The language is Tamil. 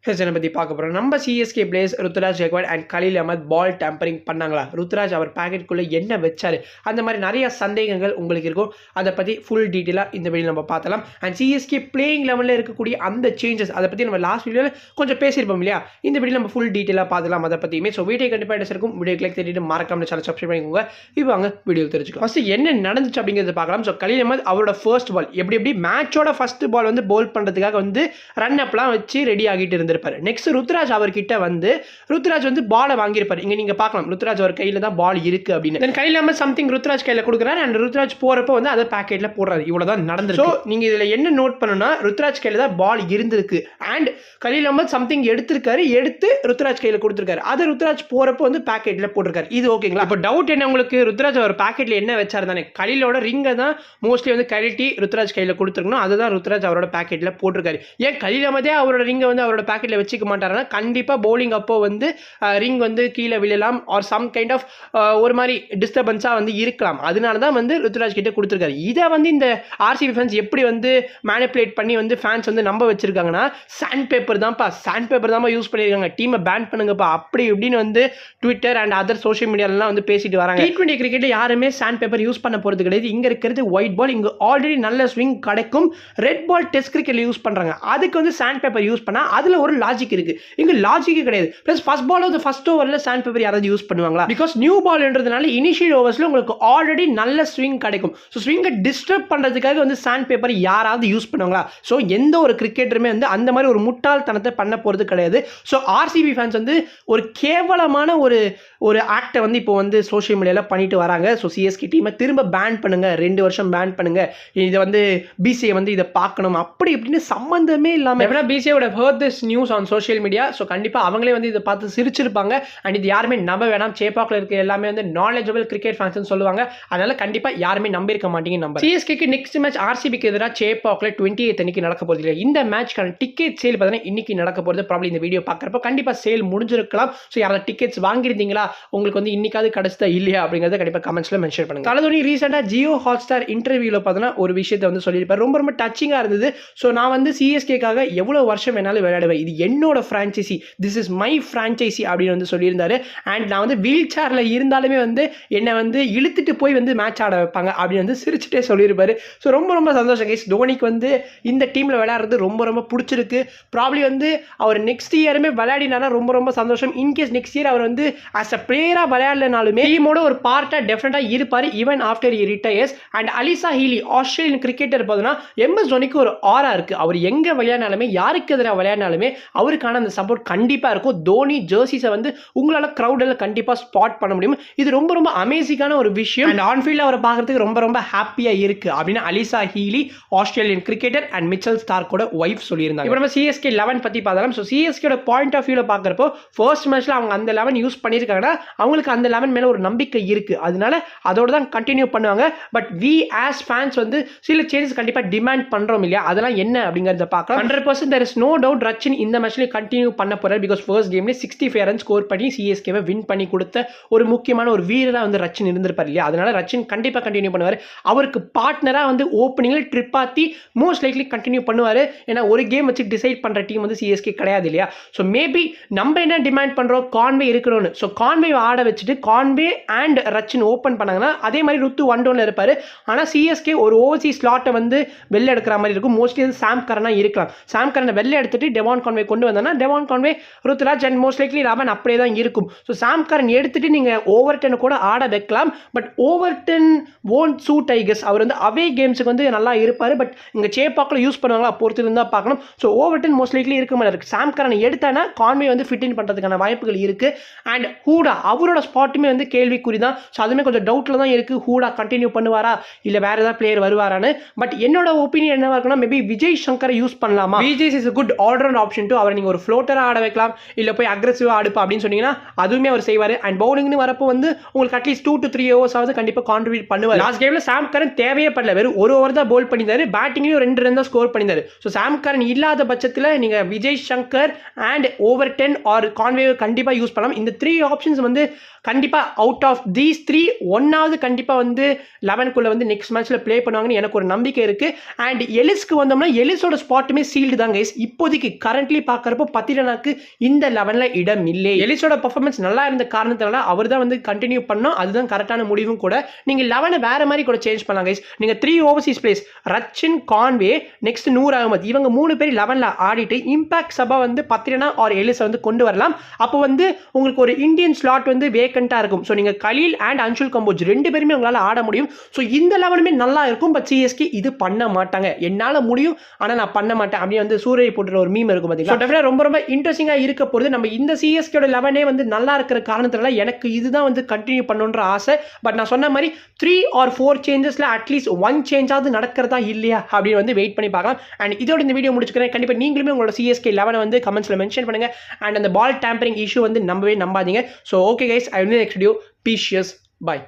பற்றி பார்க்க போகிறோம். நம்ம CSK players Ruturaj Gaikwad and Khaleel Ahmed ball tampering பண்ணாங்களா, ருத்ராஜ் அவர் பேக்கெட்டுக்குள்ளே என்ன வச்சாரு, அந்த மாதிரி நிறைய சந்தேகங்கள் உங்களுக்கு இருக்கும். அதை பற்றி ஃபுல் டீட்டெயிலாக இந்த வீடியோ நம்ம பார்த்தலாம். அண்ட் சிஎஸ்கே பிளேயிங் லெவலில் இருக்கக்கூடிய அந்த சேஞ்சஸ் அதை பற்றி நம்ம லாஸ்ட் வீடியோவில் கொஞ்சம் பேசியிருப்போம் இல்லையா, இந்த வீடியோ நம்ம ஃபுல் டீட்டெயிலாக பார்த்துலாம் அதை பற்றியுமே. ஸோ வீடியோ கண்டிப்பாக எடுத்து இருக்கும். வீடியோ கிளிக் தேடிட்டு மறக்காம சேனல் சப்ஸ்கிரைப் பண்ணிக்கோங்க. இப்போ வாங்க வீடியோ தெரிஞ்சுக்கலாம். ஃபஸ்ட்டு என்ன நடந்துச்சு அப்படிங்கிறத பார்க்கலாம். ஸோ கலீல் அஹமத் அவரோட ஃபர்ஸ்ட் பால் எப்படி மேட்சோட ஃபர்ஸ்ட் பால் வந்து போல் பண்ணுறதுக்காக வந்து ரன் அப்லாம் வச்சு ரெடி ஆகிட்டு இருந்திருப்பாரு. நெக்ஸ்ட் ருத்ராஜ் அவர்கிட்ட வந்து ருத்ராஜ் வந்து பாலை வாங்கியிருப்பாரு. இங்க நீங்க பார்க்கலாம் ருத்ராஜ் அவர் கையில தான் பால் இருக்கு அப்படின்னு. தென் கலீல் அஹமத் சம்திங் ருத்ராஜ் கையில கொடுக்குறாரு அண்ட் ருத்ராஜ் போறப்போ வந்து அதை பாக்கெட்ல போடுறாரு. இவ்வளவுதான் நடந்துருக்கு. ஸோ நீங்க இதுல என்ன நோட் பண்ணணும்னா ருத்ராஜ் கையில தான் பால் இருந்திருக்கு அண்ட் கலீல் அஹமத் சம்திங் எடுத்திருக்காரு, எடுத்து ருத்ராஜ் கையில கொடுத்திருக்காரு. அதை ருத்ராஜ் போறப்போ வந்து பாக்கெட்ல போட்டிருக்காரு. இது ஓகேங்களா? இப்போ டவுட் என்ன உங்களுக்கு, ருத்ராஜ் அவர் பாக்கெட்ல என்ன வச்சாரு தானே, கலீலோட ரிங்கை தான் மோஸ்ட்லி வந்து கழட்டி ருத்ராஜ் கையில கொடுத்துருக்கணும். அதுதான் ருத்ராஜ் அவரோட பாக்கெட்ல போட்டிருக்காரு. ஏன் கலீல் அஹமதே அவரோட ரிங்கை வந்து அவரோட பாக்கெட்ல வச்சுக்க மாட்டாருன்னா கண்டிப்பாக பவுலிங் அப்போ வந்து ரிங் வந்து கீழே விழலாம் ஆர் சம் கைண்ட் ஆஃப் ஒரு மாதிரி டிஸ்டர்பன்ஸாக வந்து இருக்கலாம். அதனால தான் வந்து ருத்ராஜ் கிட்ட கொடுத்துருக்காரு. இதை வந்து இந்த ஆர்சிபி ஃபேன்ஸ் எப்படி வந்து மேனிப்புலேட் பண்ணி வந்து ஃபேன்ஸ் வந்து நம்ப வச்சிருக்காங்கன்னா, சாண்ட் பேப்பர் தான்ப்பா யூஸ் பண்ணியிருக்காங்க, டீமை பேன் பண்ணுங்கப்பா அப்படி இப்படின்னு வந்து ட்விட்டர் அண்ட் அதர் சோஷியல் மீடியாலாம் வந்து பேசிட்டு வராங்க. T20 கிரிக்கெட்டில் யாருமே சாண்ட் பேப்பர் யூஸ் பண்ண போகிறது கிடையாது. இங்கே இருக்கிறது ஒயிட் பால், இங்கே ஆல்ரெடி நல்ல ஸ்விங் கிடைக்கும். ரெட் பால் டெஸ்ட் கிரிக்கெட்டில் யூஸ் பண்ணுறாங்க. அதுக்கு வந்து சாண்ட் பேப்பர் யூஸ் பண்ணால் அதில் ஒரு லாஜிக் இருக்கு. இங்க லாஜிக் கிடையாது. Plus first ball of first ஓவர்ல சாண்ட் பேப்பர் யாராவது யூஸ் பண்ணுவாங்களா? பிகாஸ் நியூ பால்ன்றதுனால இனிஷியல் ஓவர்ஸ்ல உங்களுக்கு ஆல்ரெடி நல்ல ஸ்விங் கிடைக்கும். ஸோ ஸ்விங்கை டிஸ்டர்ப் பண்றதுக்காக வந்து சாண்ட் பேப்பர் யாராவது யூஸ் பண்ணுவாங்களா? ஸோ எந்த ஒரு கிரிக்கெட்டருமே வந்து அந்த மாதிரி ஒரு முட்டாள்தனத்தை பண்ண போறது கிடையாது. ஸோ ஆர்சிபி ஃபேன்ஸ் வந்து ஒரு கேவலமான ஒரு ஆக்டை வந்து இப்போ வந்து சோஷியல் மீடியால பண்ணிட்டு வராங்க. ஸோ சிஎஸ்கே டீமை திரும்ப பேன் பண்ணுங்க, 2 வருஷம் பேன் பண்ணுங்க, இதை வந்து பிசிஏ வந்து இதை பார்க்கணும் அப்படி இப்படின்னு சம்பந்தமே இல்லாமல் பிசிஏவோட hurt this news on social media. So கண்டிப்பாக அவங்களே வந்து இதை பார்த்து சிரிச்சிருப்பாங்க. அண்ட் இது யாருமே நம்ப வேணாம். சேப்பாக்கில் இருக்க எல்லாமே வந்து நாலேஜபிள் கிரிக்கெட் ஃபேன்ஸ் சொல்லுவாங்க. அதனால கண்டிப்பாக யாருமே நம்பியிருக்க மாட்டீங்க. நம்ப சிஎஸ்கேக்கு நெக்ஸ்ட் மேட்ச் ஆர்சிபிக்கு எதிராக சேப்பாக்கில் 28 அன்னைக்கு நடக்க போகிறது இல்லை. இந்த மேட்ச்க்கான டிக்கெட் சேல் பார்த்தீங்கன்னா இன்னைக்கு நடக்க போகிறது. ப்ராப்ளம் இந்த வீடியோ பார்க்குறப்போ கண்டிப்பாக சேல் முடிஞ்சிருக்கலாம். ஸோ யாராவது டிக்கெட்ஸ் வாங்கியிருந்தீங்களா, உங்களுக்கு வந்து இன்னைக்காவது கிடைச்சதா இல்லையா அப்படிங்கிறத கண்டிப்பாக கமெண்ட்ஸ்ல மென்ஷன் பண்ணுங்க. தலதோனி ரீசெண்டாக ஜியோ ஹாட்ஸ்டார் இன்டர்வியூவில் பார்த்தீங்கன்னா ஒரு விஷயத்தை வந்து சொல்லியிருப்பார். ரொம்ப ரொம்ப டச்சிங்காக இருந்தது. ஸோ நான் வந்து சிஎஸ்கேக்காக எவ்வளோ வருஷம் வேணாலும் விளையாடுவேன், இது என்னோட franchise, this is my franchise அப்படின்னு வந்து சொல்லியிருந்தாரு. அண்ட் நான் வந்து வீல் சேரில் இருந்தாலுமே வந்து என்னை வந்து இழுத்துட்டு போய் வந்து மேட்ச் ஆட வைப்பாங்க அப்படின்னு வந்து சிரிச்சுட்டே சொல்லியிருப்பாரு. ஸோ ரொம்ப ரொம்ப சந்தோஷம் கைஸ். தோனிக்கு வந்து இந்த டீமில் விளையாடுறது ரொம்ப ரொம்ப பிடிச்சிருக்கு. ப்ராப்ளி வந்து அவர் நெக்ஸ்ட் இயருமே விளையாடினாலும் ரொம்ப ரொம்ப சந்தோஷம். இன்கேஸ் நெக்ஸ்ட் இயர் அவர் வந்து ஆஸ் அ பிளேயராக விளையாடலனாலுமே டீமோட ஒரு பார்ட்டாக டெஃபினட்டாக இருப்பார் even after he retires. And Alyssa Healy Australian cricketer பார்த்தோன்னா எம்எஸ் தோனிக்கு ஒரு ஆரா இருக்குது. அவர் எங்கே விளையாடினாலுமே யாருக்கு எதிராக விளையாடினாலுமே அவருக்கான அந்த சப்போர்ட் கண்டிப்பாக இருக்கும். தோனி ஜெர்சிஸை வந்து உங்களால் க்ரௌடில் கண்டிப்பாக ஸ்பாட் பண்ண முடியும். இது ரொம்ப ரொம்ப அமேசிங்கான ஒரு விஷயம். அண்ட் ஆன்ஃபீல்டில் அவரை பார்க்கறதுக்கு ரொம்ப ரொம்ப ஹாப்பியாக இருக்குது அப்படின்னு Alyssa Healy Australian cricketer and Mitchell ஸ்டார்க்கோட ஒய்ஃப் சொல்லியிருந்தாங்க. இப்போ நம்ம சிஎஸ்கே 11 பற்றி பார்த்தலாம். ஸோ சிஎஸ்கேட பாயிண்ட் ஆஃப் வியூவில் பார்க்குறப்போ ஃபர்ஸ்ட் மேட்ச்சில் அவங்க அந்த 11 யூஸ் பண்ணியிருக்காங்கன்னா அவங்களுக்கு அந்த 11 மேலே ஒரு நம்பிக்கை இருக்குது. அதனால அதோட தான் கண்டினியூ பண்ணுவாங்க. பட் வி ஆஸ் ஃபேன்ஸ் வந்து சில சேஞ்சஸ் கண்டிப்பாக டிமாண்ட் பண்ணுறோம் இல்லையா, அதெல்லாம் என்ன அப்படிங்கிறத பார்க்கலாம். 100% there is no doubt Rachin இந்த மேட்ச்லேயே கண்டினியூ பண்ண போகிறார். பிகாஸ் ஃபர்ஸ்ட் கேம்லேயே 65 ரன் ஸ்கோர் பண்ணி சிஎஸ்கேவை வின் பண்ணி கொடுத்த ஒரு முக்கியமான ஒரு வீரராக வந்து ரச்சின் இருந்திருப்பார் இல்லையா, அதனால ரச்சின் கண்டிப்பாக கண்டினியூ பண்ணுவார். அவருக்கு பார்ட்னராக வந்து ஓப்பனிங்கில் ட்ரிப்பாத்தி மோஸ்ட் லைக்லி கண்டினியூ பண்ணுவார். ஏன்னா ஒரு கேம் வச்சு டிசைட் பண்ணுற டீம் வந்து சிஎஸ்கே கிடையாது இல்லையா. ஸோ மேபி நம்ம என்ன டிமாண்ட் பண்ணுறோம், கான்வே இருக்கணும்னு. ஸோ கான்வே ஆட வச்சுட்டு கான்வே அண்ட் ரச்சின் ஓப்பன் பண்ணாங்கன்னா அதே மாதிரி ருத்து 1-1 இருப்பார். ஆனால் சிஎஸ்கே ஒரு ஓவர்சி ஸ்லாட்டை வந்து வெளில எடுக்கிற மாதிரி இருக்கும். மோஸ்ட்லி அது சாம் கரனாக இருக்கலாம். சாம் கரனை வெளில எடுத்துட்டு டெவான் கான்வே கொண்டு வந்தோன்னா Devon Conway Ruturaj and most likely Raman அப்படியே தான் இருக்கும். ஸோ சாம் கரன் எடுத்துட்டு நீங்கள் ஓவர்டனை கூட ஆட வைக்கலாம். But Overton won't suit Tigers. அவர் வந்து அவே கேம்ஸுக்கு வந்து நல்லா இருப்பார். பட் இங்கே சேப்பாக்கில் யூஸ் பண்ணுவாங்களா பொறுத்து இருந்தால் பார்க்கணும். ஸோ ஓவர்டன் மோஸ்ட் லைக்லி இருக்க மாதிரி இருக்குது. சாம் கரனை எடுத்தானா கான்வே வந்து ஃபிட் இன் பண்ணுறதுக்கான வாய்ப்புகள் இருக்குது. அண்ட் ஹூடா அவரோட ஸ்பாட்டுமே வந்து கேள்விக்குறி தான். ஸோ அதுவுமே கொஞ்சம் டவுட்டில் தான் இருக்குது. ஹூடா கண்டினியூ பண்ணுவாரா இல்லை வேறு ஏதாவது பிளேயர் வருவாரான்னு. பட் என்னோட ஒப்பீனியன் என்னவா இருக்குன்னா மேபி விஜய் சங்கரை யூஸ் பண்ணலாமா. Vijay is good all round option too. அவரை நீங்கள் ஒரு ஃப்ளோட்டராக ஆட வைக்கலாம், இல்லை போய் அக்ரெசிவாக ஆடுப்பா அப்படின்னு சொன்னீங்கன்னா அதுவுமே அவர் செய்வார். அண்ட் பவுலிங்னு வரப்போ வந்து உங்களுக்கு அட்லீஸ்ட் 2 to 3 ஓவர்ஸ் ஆகுது கண்டிப்பாக கான்ட்ரிபியூட் பண்ணுவார். லாஸ்ட் கேமில் சாம் கரன் தேவையே படல, வெறும் ஒரு ஓவர் தான் போல் பண்ணியிருந்தாரு. பேட்டிங்லையும் 2 ரன் தான் ஸ்கோர் பண்ணியிருந்தாரு. ஸோ சாம் கரன் இல்லாத பட்சத்தில் நீங்கள் Vijay Shankar and Overton or Conway கண்டிப்பாக யூஸ் பண்ணலாம். இந்த 3 ஆப்ஷன்ஸ் வந்து கண்டிப்பாக அவுட் ஆஃப் தீஸ் 3 ஒன்னாவது கண்டிப்பாக வந்து 11க்குள்ள வந்து நெக்ஸ்ட் மேட்ச்சில் ப்ளே பண்ணுவாங்கன்னு எனக்கு ஒரு நம்பிக்கை இருக்குது. அண்ட் எலிஸ்க்கு வந்தோம்னா எலிஸோட ஸ்பாட்டுமே சீல்டு தான் கைஸ். இப்போதைக்கு கரண்ட்லி கரண்ட்லி பார்க்குறப்போ பத்திரனாக்கு இந்த 11ல் இடம் இல்லை. எலிஸோட பர்ஃபார்மன்ஸ் நல்லா இருந்த காரணத்தினால அவர் தான் வந்து கண்டினியூ பண்ணோம். அதுதான் கரெக்டான முடிவும் கூட. நீங்கள் 11 வேற மாதிரி கூட சேஞ்ச் பண்ணலாம் கைஸ். நீங்கள் 3 overseas players Rachin, Conway, next Noor Ahmad இவங்க 3 பேர் 11ல் ஆடிட்டு இம்பாக்ட் சபா வந்து பத்திரனா ஆர் எலிஸை வந்து கொண்டு வரலாம். அப்போ வந்து உங்களுக்கு ஒரு இந்தியன் ஸ்லாட் வந்து வேக்கண்டாக இருக்கும். ஸோ நீங்கள் கலீல் அண்ட் அன்சுல் கம்போஜ் 2 பேருமே உங்களால் ஆட முடியும். ஸோ இந்த 11மே நல்லா இருக்கும். பட் சிஎஸ்கே இது பண்ண மாட்டாங்க. என்னால் முடியும் ஆனால் நான் பண்ண மாட்டேன் அப்படின்னு வந்து சூரிய போட்டுற ஒரு மீம் இருக்கும் பார்த்தீங்களா. டெஃபினட்டாக ரொம்ப ரொம்ப இன்ட்ரெஸ்டிங்காக இருக்க போகிறது. நம்ம இந்த சிஎஸ்கேயோட 11 வந்து நல்லா இருக்கிற காரணத்தினால எனக்கு இதுதான் வந்து கண்டினியூ பண்ணணுன்ற ஆசை. பட் நான் சொன்ன மாதிரி 3 or 4 சேஞ்சஸில் அட்லீஸ்ட் 1 சேஞ்சாவது நடக்கிறதா இல்லையா அப்படின்னு வந்து வெயிட் பண்ணி பார்க்கலாம். அண்ட் இதோட இந்த வீடியோ முடிச்சுக்கிறேன். கண்டிப்பாக நீங்களுமே உங்களோட சிஎஸ்கே 11 வந்து கமெண்ட்ஸில் மென்ஷன் பண்ணுங்கள். அண்ட் அந்த பால் டேம்பரிங் இஷ்யூ வந்து நம்பவே நம்பாதீங்க. So okay guys, I will next video. பீஷியஸ், பை.